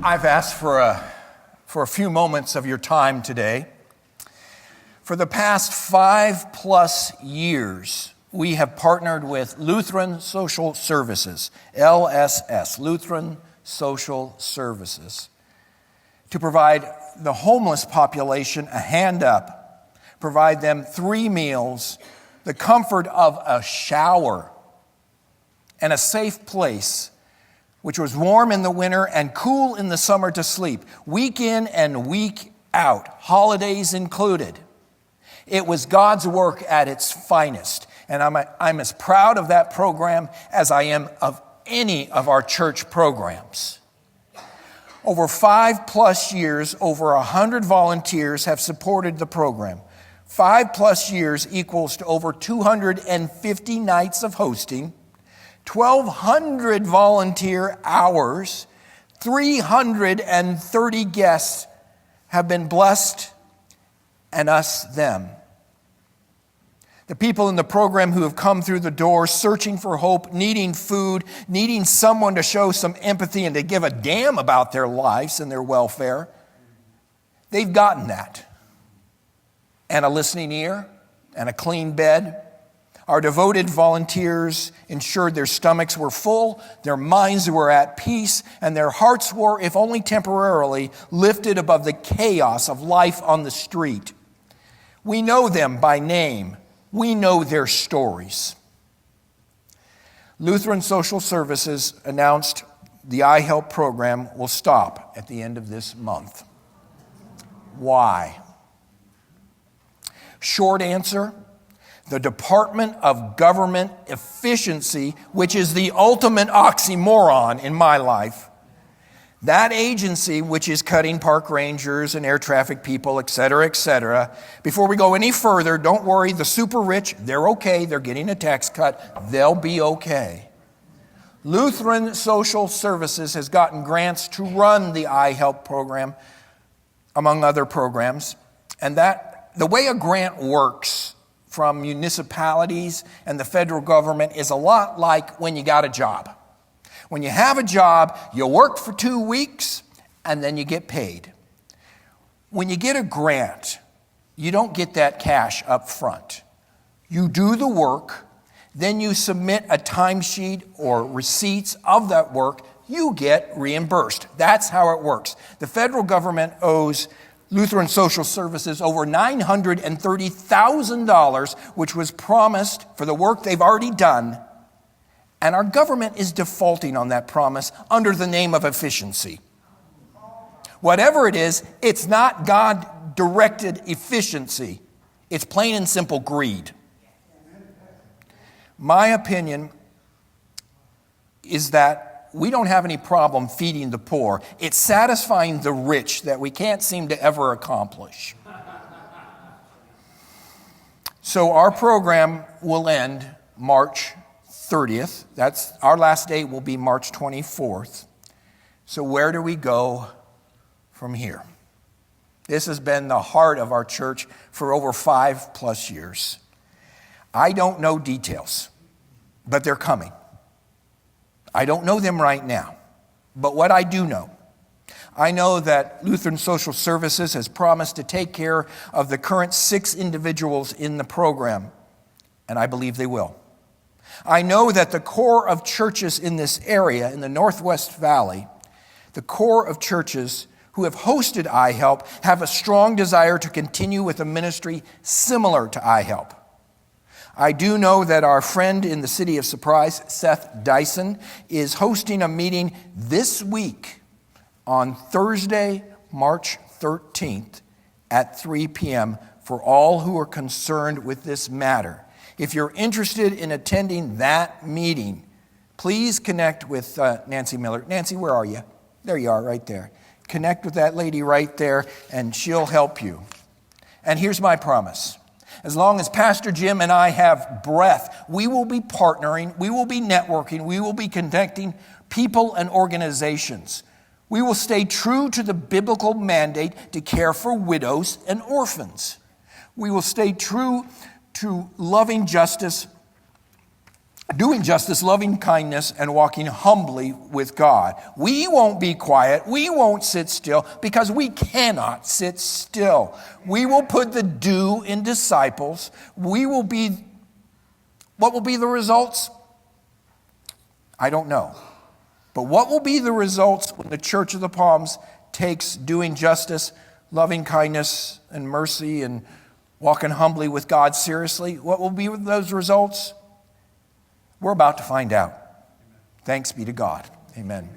I've asked for a few moments of your time today. For the past 5+ years, we have partnered with Lutheran Social Services, LSS, Lutheran Social Services, to provide the homeless population a hand up, provide them 3 meals, the comfort of a shower, and a safe place, which was warm in the winter and cool in the summer to sleep, week in and week out, holidays included. It was God's work at its finest, and I'm as proud of that program as I am of any of our church programs. Over 5+ years, over 100 volunteers have supported the program. 5+ years equals to over 250 nights of hosting, 1,200 volunteer hours, 330 guests have been blessed, and us, them. The people in the program who have come through the door searching for hope, needing food, needing someone to show some empathy and to give a damn about their lives and their welfare, they've gotten that. And a listening ear and a clean bed. Our devoted volunteers ensured their stomachs were full, their minds were at peace, and their hearts were, if only temporarily, lifted above the chaos of life on the street. We know them by name. We know their stories. Lutheran Social Services announced the iHelp program will stop at the end of this month. Why? Short answer, the Department of Government Efficiency, which is the ultimate oxymoron in my life, that agency, which is cutting park rangers and air traffic people, et cetera, before we go any further, don't worry, the super rich, they're okay, they're getting a tax cut, they'll be okay. Lutheran Social Services has gotten grants to run the iHelp program, among other programs, and that the way a grant works from municipalities and the federal government is a lot like when you got a job. When you have a job, you work for 2 weeks and then you get paid. When you get a grant, you don't get that cash up front. You do the work, then you submit a timesheet or receipts of that work, you get reimbursed. That's how it works. The federal government owes Lutheran Social Services over $930,000, which was promised for the work they've already done. And our government is defaulting on that promise under the name of efficiency. Whatever it is, it's not God-directed efficiency. It's plain and simple greed. My opinion is that we don't have any problem feeding the poor. It's satisfying the rich that we can't seem to ever accomplish. So our program will end March 30th. That's our last day will be March 24th. So where do we go from here? This has been the heart of our church for over 5+ years. I don't know details, but they're coming. I don't know them right now, but what I do know, I know that Lutheran Social Services has promised to take care of the current 6 individuals in the program, and I believe they will. I know that the core of churches in this area, in the Northwest Valley, the core of churches who have hosted iHelp have a strong desire to continue with a ministry similar to iHelp. I do know that our friend in the city of Surprise, Seth Dyson, is hosting a meeting this week on Thursday, March 13th at 3 p.m. for all who are concerned with this matter. If you're interested in attending that meeting, please connect with Nancy Miller. Nancy, where are you? There you are, right there. Connect with that lady right there, and she'll help you. And here's my promise. As long as Pastor Jim and I have breath, we will be partnering, we will be networking, we will be connecting people and organizations. We will stay true to the biblical mandate to care for widows and orphans. We will stay true to loving justice doing justice, loving kindness, and walking humbly with God. We won't be quiet. We won't sit still because we cannot sit still. We will put the do in disciples. What will be the results? I don't know. But what will be the results when the Church of the Palms takes doing justice, loving kindness, and mercy, and walking humbly with God seriously? What will be those results? We're about to find out. Thanks be to God. Amen.